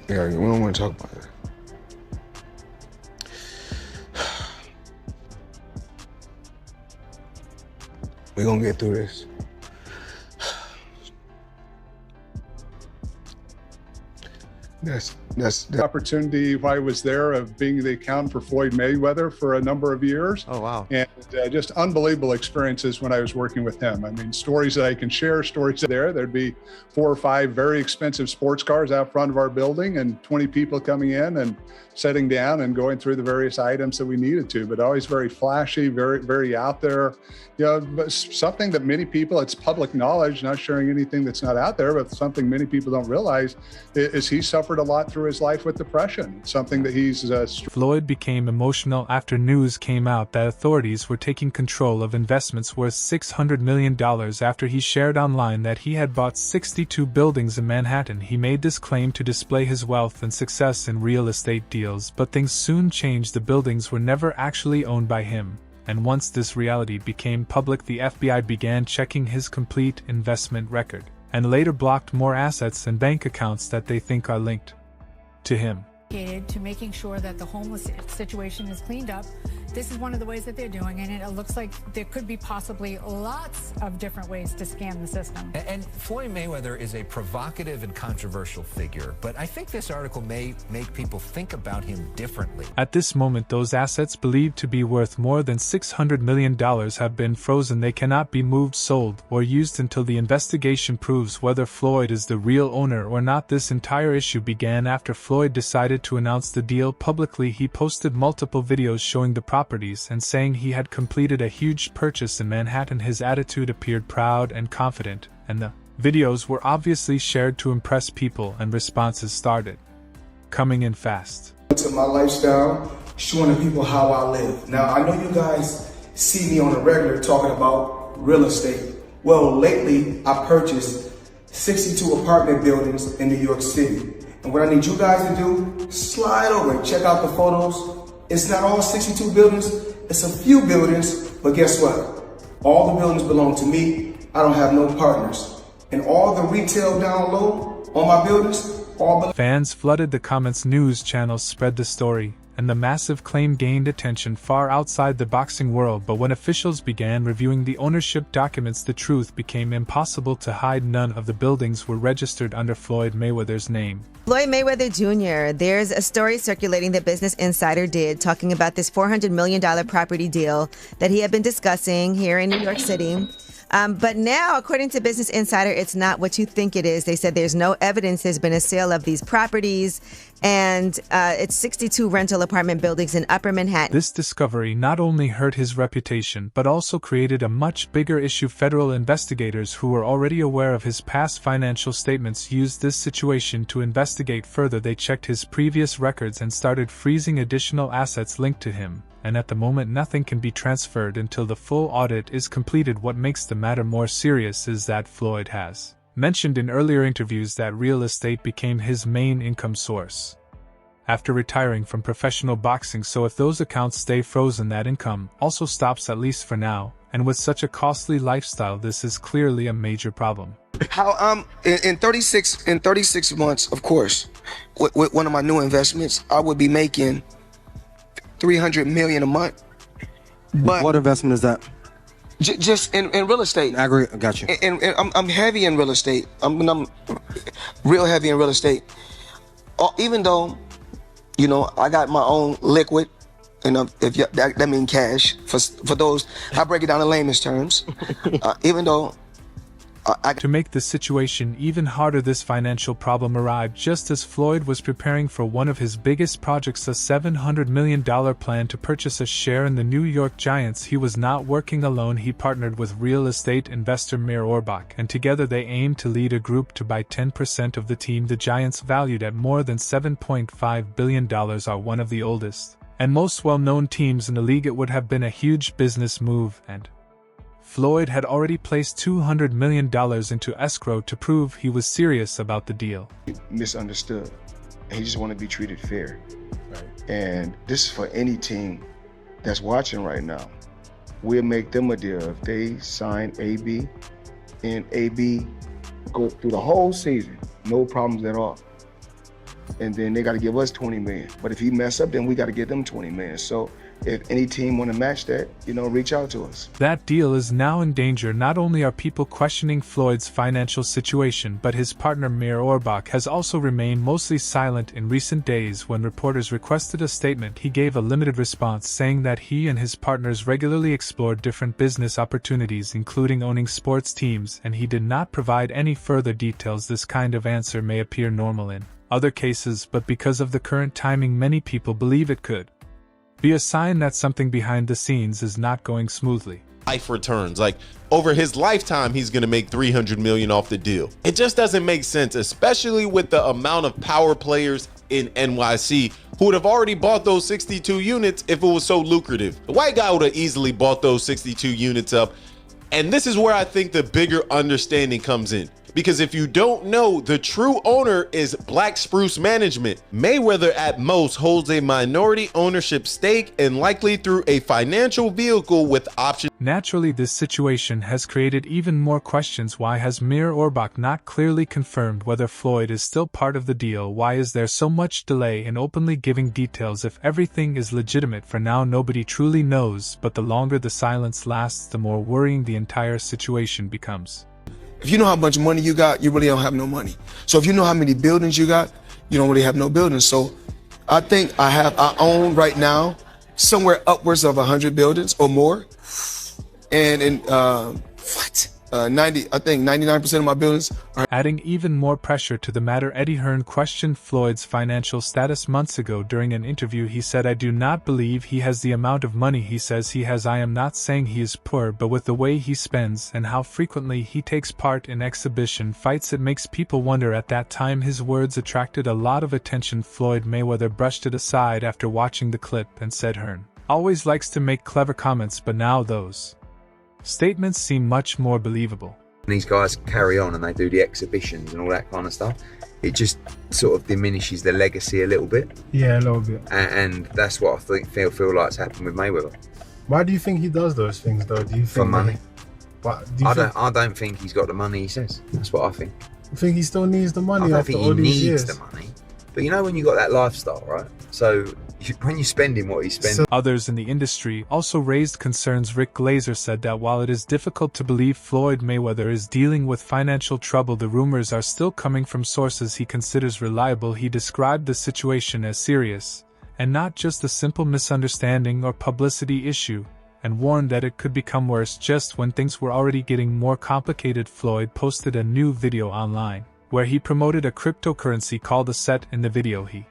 Yeah, we don't want to talk about that. We're gonna get through this. That's the opportunity while I was there of being the accountant for Floyd Mayweather for a number of years. Oh, wow. And just unbelievable experiences when I was working with him. I mean, stories that I can share, stories there. There'd be 4 or 5 very expensive sports cars out front of our building and 20 people coming in and sitting down and going through the various items that we needed to, but always very flashy, very, very out there. You know, but something that many people, it's public knowledge, not sharing anything that's not out there, but something many people don't realize is he suffered a lot through his life with depression. It's something that he's... Floyd became emotional after news came out that authorities were taking control of investments worth $600 million after he shared online that he had bought 62 buildings in Manhattan. He made this claim to display his wealth and success in real estate deals, but things soon changed. The buildings were never actually owned by him. And once this reality became public, the FBI began checking his complete investment record, and later blocked more assets and bank accounts that they think are linked to him. To making sure that the homeless situation is cleaned up. This is one of the ways that they're doing it, and it looks like there could be possibly lots of different ways to scam the system. And Floyd Mayweather is a provocative and controversial figure, but I think this article may make people think about him differently. At this moment, those assets believed to be worth more than $600 million have been frozen. They cannot be moved, sold, or used until the investigation proves whether Floyd is the real owner or not. This entire issue began after Floyd decided to announce the deal publicly. He posted multiple videos showing the properties and saying he had completed a huge purchase in Manhattan. His attitude appeared proud and confident, and the videos were obviously shared to impress people, and responses started coming in fast. To my lifestyle, showing the people how I live. Now, I know you guys see me on a regular talking about real estate. Well, lately I purchased 62 apartment buildings in New York City. And what I need you guys to do, slide over and check out the photos. It's not all 62 buildings, it's a few buildings, but guess what? All the buildings belong to me. I don't have no partners. And all the retail down low on my buildings, all... Fans flooded the comments, news channels spread the story, and the massive claim gained attention far outside the boxing world. But when officials began reviewing the ownership documents, the truth became impossible to hide. None of the buildings were registered under Floyd Mayweather's name. Floyd Mayweather Jr., there's a story circulating that Business Insider did talking about this $400 million property deal that he had been discussing here in New York City. But now, according to Business Insider, it's not what you think it is. They said there's no evidence there's been a sale of these properties, and it's 62 rental apartment buildings in Upper Manhattan. This discovery not only hurt his reputation, but also created a much bigger issue. Federal investigators who were already aware of his past financial statements used this situation to investigate further. They checked his previous records and started freezing additional assets linked to him. And at the moment, nothing can be transferred until the full audit is completed. What makes the matter more serious is that Floyd has mentioned in earlier interviews that real estate became his main income source after retiring from professional boxing. So if those accounts stay frozen, that income also stops, at least for now. And with such a costly lifestyle, this is clearly a major problem. How in 36 months, of course, with one of my new investments, I would be making $300 million a month. But what investment is that? Just in real estate. Aggregate, got you. And I'm heavy in real estate. I'm real heavy in real estate. Even though, you know, I got my own liquid, and if you, that means cash for those. I break it down in layman's terms. Even though. To make the situation even harder, this financial problem arrived just as Floyd was preparing for one of his biggest projects, a $700 million plan to purchase a share in the New York Giants. He was not working alone. He partnered with real estate investor Mir Orbach, and together they aimed to lead a group to buy 10% of the team. The Giants, valued at more than $7.5 billion, are one of the oldest and most well-known teams in the league. It would have been a huge business move, and Floyd had already placed $200 million into escrow to prove he was serious about the deal. Misunderstood. He just wanted to be treated fair. Right. And this is for any team that's watching right now. We'll make them a deal. If they sign AB and AB go through the whole season, no problems at all. and then they got to give us 20 million. But if he mess up, then we got to give them 20 million. So if any team want to match that, reach out to us. That deal is now in danger. Not only are people questioning Floyd's financial situation, but his partner Mir Orbach has also remained mostly silent in recent days. When reporters requested a statement, he gave a limited response, saying that he and his partners regularly explored different business opportunities, including owning sports teams, and he did not provide any further details. This kind of answer may appear normal in other cases, but because of the current timing, many people believe it could be a sign that something behind the scenes is not going smoothly. Life returns, like over his lifetime, he's going to make $300 million off the deal. It just doesn't make sense, especially with the amount of power players in NYC who would have already bought those 62 units if it was so lucrative. The white guy would have easily bought those 62 units up. And this is where I think the bigger understanding comes in. Because if you don't know, the true owner is Black Spruce Management. Mayweather at most holds a minority ownership stake and likely through a financial vehicle with options. Naturally, this situation has created even more questions. Why has Mir Orbach not clearly confirmed whether Floyd is still part of the deal? Why is there so much delay in openly giving details if everything is legitimate? For now, nobody truly knows, but the longer the silence lasts, the more worrying the entire situation becomes. If you know how much money you got, you really don't have no money. So if you know how many buildings you got, you don't really have no buildings. So I think I own right now somewhere upwards of 100 buildings or more. And in 99% of my buildings are. Adding even more pressure to the matter, Eddie Hearn questioned Floyd's financial status months ago. During an interview, he said, "I do not believe he has the amount of money he says he has. I am not saying he is poor, but with the way he spends and how frequently he takes part in exhibition fights, it makes people wonder." At that time, his words attracted a lot of attention. Floyd Mayweather brushed it aside after watching the clip and said Hearn always likes to make clever comments, but now those statements seem much more believable. These guys carry on and they do the exhibitions and all that kind of stuff. It just sort of diminishes the legacy a little bit. Yeah, a little bit. And that's what I feel like it's happened with Mayweather. Why do you think he does those things, though? Do you think for money? I don't think he's got the money he says. That's what I think. You think he still needs the money? I don't think he needs the money. But you know when you got that lifestyle, right? So when you're spending what he's spending. Others in the industry also raised concerns. Rick Glazer said that while it is difficult to believe Floyd Mayweather is dealing with financial trouble, the rumors are still coming from sources he considers reliable. He described the situation as serious, and not just a simple misunderstanding or publicity issue, and warned that it could become worse. Just when things were already getting more complicated, Floyd posted a new video online, where he promoted a cryptocurrency called SIEZED. In the video, he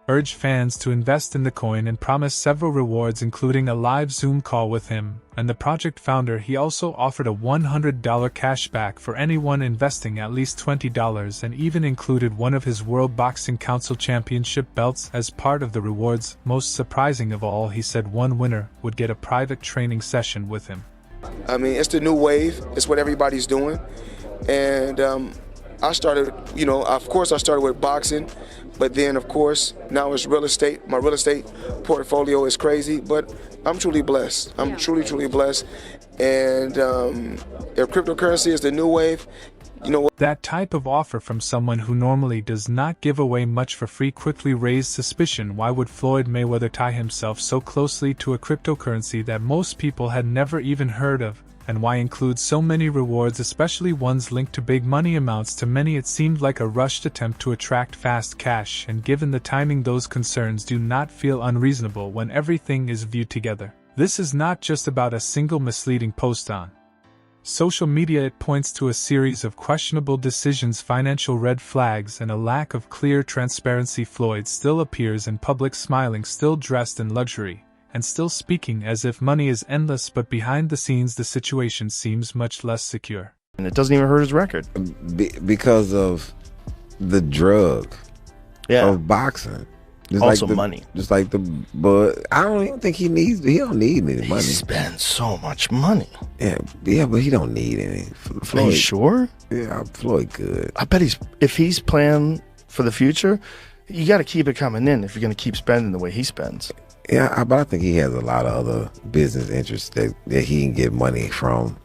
urged fans to invest in the coin and promised several rewards, including a live Zoom call with him and the project founder. He also offered a $100 cashback for anyone investing at least $20 and even included one of his World Boxing Council Championship belts as part of the rewards. Most surprising of all, he said one winner would get a private training session with him. I mean, it's the new wave. It's what everybody's doing. And I started, of course I started with boxing, but then of course now it's real estate. My real estate portfolio is crazy, but I'm truly blessed. I'm truly blessed. And if cryptocurrency is the new wave, that type of offer from someone who normally does not give away much for free quickly raised suspicion. Why would Floyd Mayweather tie himself so closely to a cryptocurrency that most people had never even heard of? And why include so many rewards, especially ones linked to big money amounts? To many it seemed like a rushed attempt to attract fast cash, and given the timing, those concerns do not feel unreasonable when everything is viewed together. This is not just about a single misleading post on social media. It points to a series of questionable decisions, financial red flags, and a lack of clear transparency. Floyd still appears in public smiling, still dressed in luxury, and still speaking as if money is endless, but behind the scenes the situation seems much less secure. And it doesn't even hurt his record. Because of the drug of boxing. Just also like money. But I don't even think he don't need any money. He spends so much money. Yeah, but he don't need any. Floyd, are you sure? Yeah, Floyd good. I bet if he's playing for the future, you got to keep it coming in if you're going to keep spending the way he spends. Yeah, but I think he has a lot of other business interests that he can get money from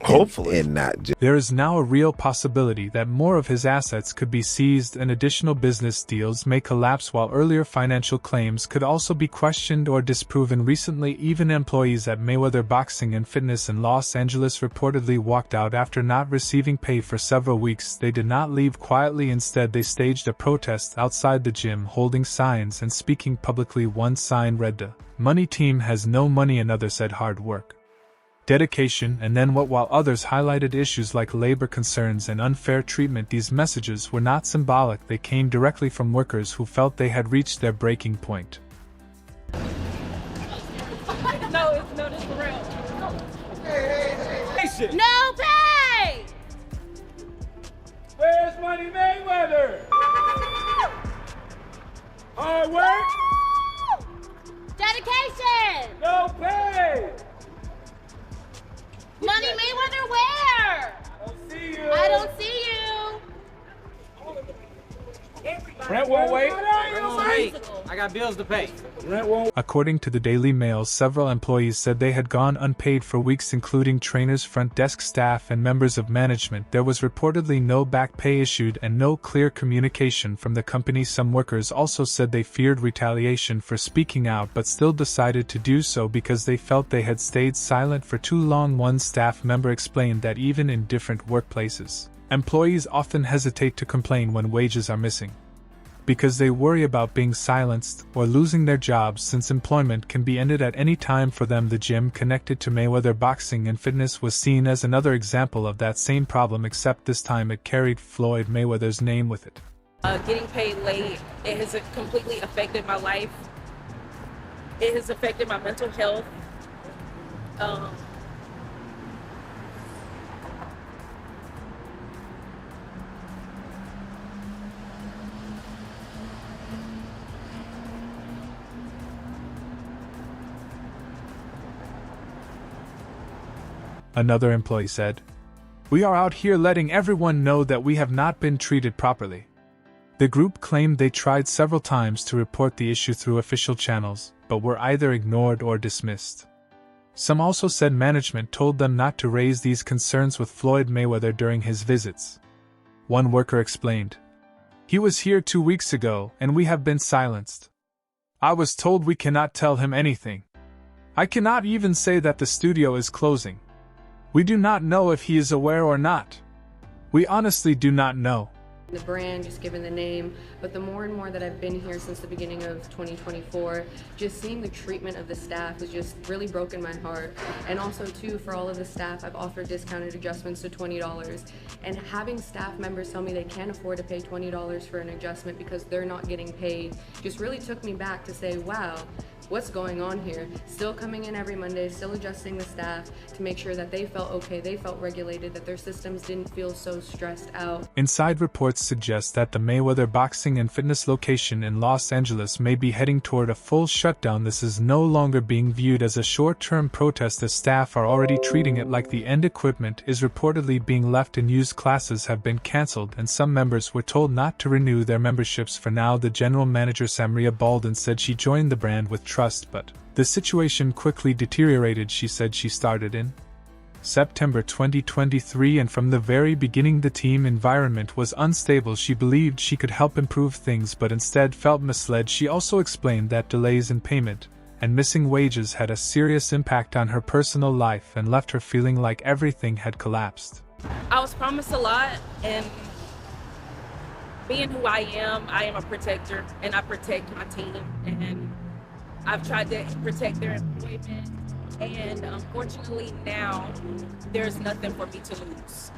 Hopefully. And not just. There is now a real possibility that more of his assets could be seized and additional business deals may collapse, while earlier financial claims could also be questioned or disproven. Recently, even employees at Mayweather Boxing and Fitness in Los Angeles reportedly walked out after not receiving pay for several weeks. They did not leave quietly. Instead, they staged a protest outside the gym, holding signs and speaking publicly. One sign read, "The money team has no money," another said, "Hard work, dedication, and then what?" While others highlighted issues like labor concerns and unfair treatment, these messages were not symbolic. They came directly from workers who felt they had reached their breaking point. No, this is for real. No pay! Where's Manny Mayweather? Hard work? Dedication! No pay! Manny Mayweather, where? I don't see you. I don't see you. Rent won't wait. I got bills to pay. Rent won't. According to the Daily Mail, several employees said they had gone unpaid for weeks, including trainers, front desk staff, and members of management. There was reportedly no back pay issued and no clear communication from the company. Some workers also said they feared retaliation for speaking out but still decided to do so because they felt they had stayed silent for too long. One staff member explained that even in different workplaces, employees often hesitate to complain when wages are missing, because they worry about being silenced or losing their jobs, since employment can be ended at any time for them. The gym connected to Mayweather Boxing and Fitness was seen as another example of that same problem, except this time it carried Floyd Mayweather's name with it. Getting paid late, it has completely affected my life. It has affected my mental health. Another employee said, "We are out here letting everyone know that we have not been treated properly." The group claimed they tried several times to report the issue through official channels, but were either ignored or dismissed. Some also said management told them not to raise these concerns with Floyd Mayweather during his visits. One worker explained, "He was here 2 weeks ago and we have been silenced. I was told we cannot tell him anything. I cannot even say that the studio is closing. We do not know if he is aware or not. We honestly do not know." The brand, just given the name, but the more and more that I've been here since the beginning of 2024, just seeing the treatment of the staff has just really broken my heart. And also too, for all of the staff, I've offered discounted adjustments to $20, and having staff members tell me they can't afford to pay $20 for an adjustment because they're not getting paid just really took me back to say, wow, what's going on here? Still coming in every Monday, still adjusting the staff to make sure that they felt okay, they felt regulated, that their systems didn't feel so stressed out. Inside reports suggest that the Mayweather Boxing and Fitness location in Los Angeles may be heading toward a full shutdown. This is no longer being viewed as a short-term protest, as staff are already treating it like the end. Equipment is reportedly being left in use, classes have been cancelled, and some members were told not to renew their memberships for now. The general manager Samria Balden said she joined the brand with trust, but the situation quickly deteriorated. She said she started in September 2023, and from the very beginning the team environment was unstable. She believed she could help improve things, but instead felt misled. She also explained that delays in payment and missing wages had a serious impact on her personal life and left her feeling like everything had collapsed. I was promised a lot, and being who I am a protector, and I protect my team, and I've tried to protect their employment, and unfortunately now there's nothing for me to lose.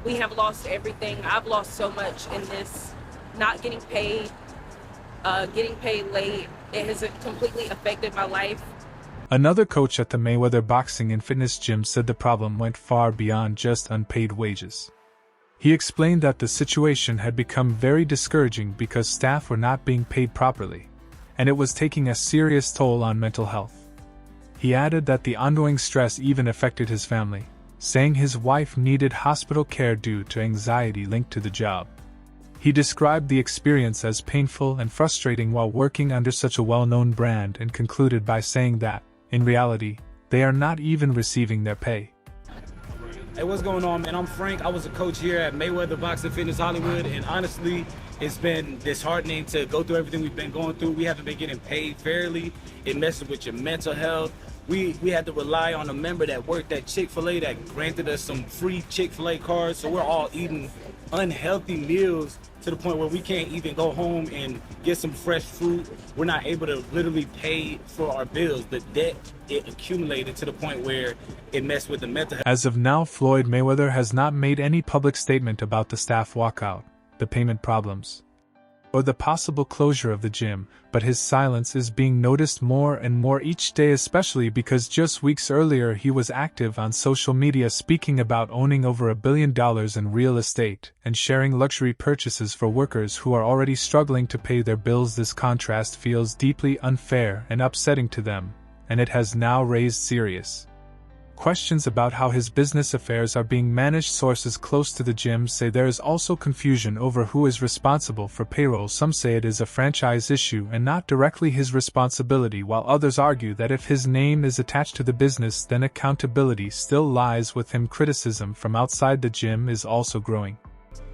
We have lost everything. I've lost so much in this, not getting paid late. It has completely affected my life. Another coach at the Mayweather Boxing and Fitness gym said the problem went far beyond just unpaid wages. He explained that the situation had become very discouraging because staff were not being paid properly, and it was taking a serious toll on mental health. He added that the ongoing stress even affected his family, saying his wife needed hospital care due to anxiety linked to the job. He described the experience as painful and frustrating while working under such a well-known brand, and concluded by saying that, in reality, they are not even receiving their pay. Hey, what's going on, man? I'm Frank. I was a coach here at Mayweather Boxing Fitness Hollywood, and honestly, it's been disheartening to go through everything we've been going through. We haven't been getting paid fairly. It messes with your mental health. We had to rely on a member that worked at Chick-fil-A that granted us some free Chick-fil-A cards, so we're all eating unhealthy meals to the point where we can't even go home and get some fresh fruit. We're not able to literally pay for our bills. The debt, it accumulated to the point where it messed with the mental health. As of now, Floyd Mayweather has not made any public statement about the staff walkout, the payment problems, or the possible closure of the gym, but his silence is being noticed more and more each day, especially because just weeks earlier he was active on social media speaking about owning over $1 billion in real estate and sharing luxury purchases for workers who are already struggling to pay their bills. This contrast feels deeply unfair and upsetting to them, and it has now raised serious questions about how his business affairs are being managed. Sources close to the gym say there is also confusion over who is responsible for payroll. Some say it is a franchise issue and not directly his responsibility, while others argue that if his name is attached to the business, then accountability still lies with him. Criticism from outside the gym is also growing.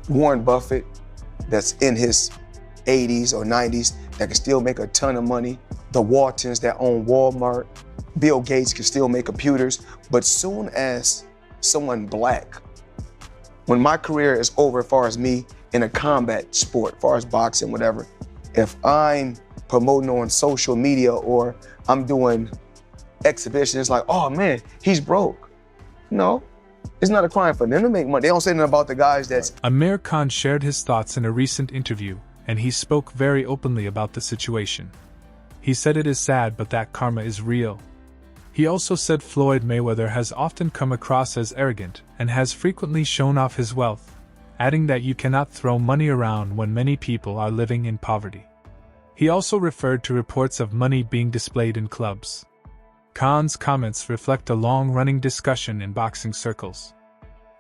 Warren Buffett, that's in his 80s or 90s, that can still make a ton of money. The Waltons that own Walmart. Bill Gates can still make computers, but soon as someone black, when my career is over as far as me in a combat sport, as far as boxing, whatever, if I'm promoting on social media or I'm doing exhibitions, it's like, oh man, he's broke. No, it's not a crime for them to make money. They don't say nothing about the guys that's... Amir Khan shared his thoughts in a recent interview, and he spoke very openly about the situation. He said it is sad, but that karma is real. He also said Floyd Mayweather has often come across as arrogant and has frequently shown off his wealth, adding that you cannot throw money around when many people are living in poverty. He also referred to reports of money being displayed in clubs. Khan's comments reflect a long-running discussion in boxing circles.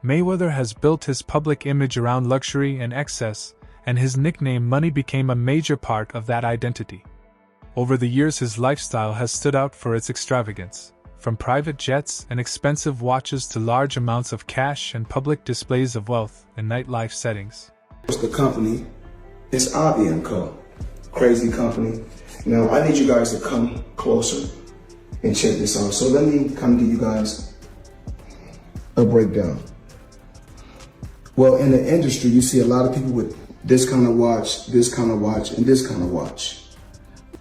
Mayweather has built his public image around luxury and excess, and his nickname Money became a major part of that identity. Over the years, his lifestyle has stood out for its extravagance, from private jets and expensive watches to large amounts of cash and public displays of wealth in nightlife settings. The company is Avi & Co. Crazy company. Now, I need you guys to come closer and check this out. So let me come give you guys a breakdown. Well, in the industry, you see a lot of people with this kind of watch, this kind of watch, and this kind of watch.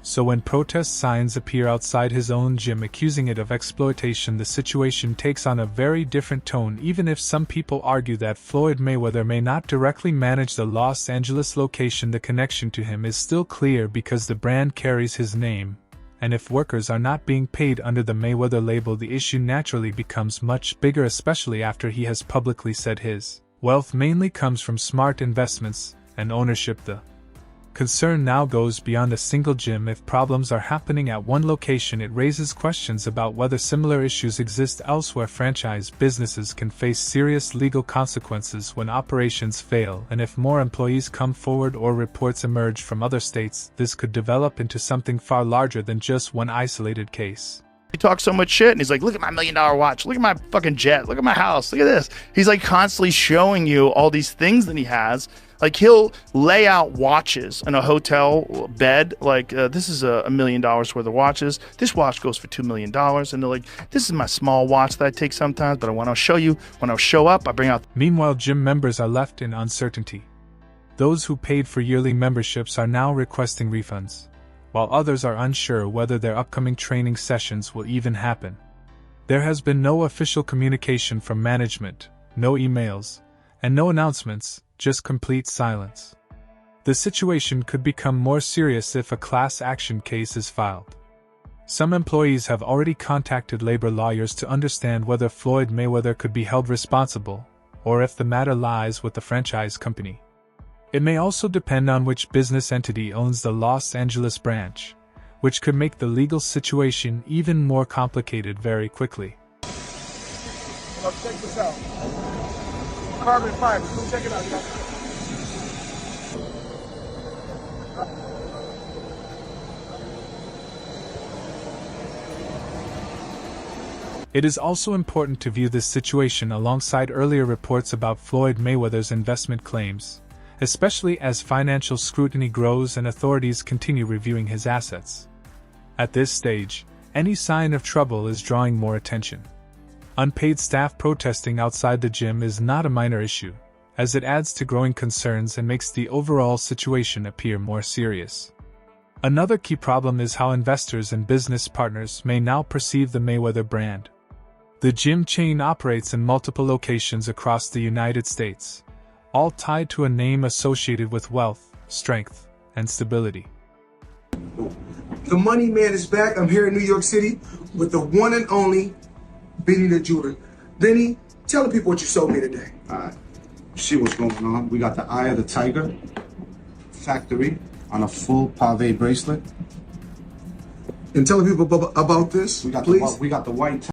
So when protest signs appear outside his own gym accusing it of exploitation, the situation takes on a very different tone. Even if some people argue that Floyd Mayweather may not directly manage the Los Angeles location, the connection to him is still clear because the brand carries his name. And if workers are not being paid under the Mayweather label, the issue naturally becomes much bigger, especially after he has publicly said his wealth mainly comes from smart investments and ownership. The concern now goes beyond a single gym. If problems are happening at one location, it raises questions about whether similar issues exist elsewhere. Franchise businesses can face serious legal consequences when operations fail, and if more employees come forward or reports emerge from other states, this could develop into something far larger than just one isolated case. He talks so much shit, and he's like, look at my $1 million watch, look at my fucking jet, look at my house, look at this. He's like constantly showing you all these things that he has. Like, he'll lay out watches in a hotel bed, like, this is $1 million worth of watches. This watch goes for $2 million. And they're like, this is my small watch that I take sometimes, but when I'll show you, when I'll show up, I bring out. Meanwhile, gym members are left in uncertainty. Those who paid for yearly memberships are now requesting refunds, while others are unsure whether their upcoming training sessions will even happen. There has been no official communication from management, no emails, and no announcements, just complete silence. The situation could become more serious if a class action case is filed. Some employees have already contacted labor lawyers to understand whether Floyd Mayweather could be held responsible, or if the matter lies with the franchise company. It may also depend on which business entity owns the Los Angeles branch, which could make the legal situation even more complicated very quickly. Well, check this out. Carbon fiber. Come check it out, y'all. It is also important to view this situation alongside earlier reports about Floyd Mayweather's investment claims, especially as financial scrutiny grows and authorities continue reviewing his assets. At this stage, any sign of trouble is drawing more attention. Unpaid staff protesting outside the gym is not a minor issue, as it adds to growing concerns and makes the overall situation appear more serious. Another key problem is how investors and business partners may now perceive the Mayweather brand. The gym chain operates in multiple locations across the United States, all tied to a name associated with wealth, strength, and stability. The money man is back. I'm here in New York City with the one and only Benny the Jeweler. Benny, tell the people what you sold me today. See what's going on. We got the Eye of the Tiger factory on a full pave bracelet. And tell the people about this, we got please. We got the white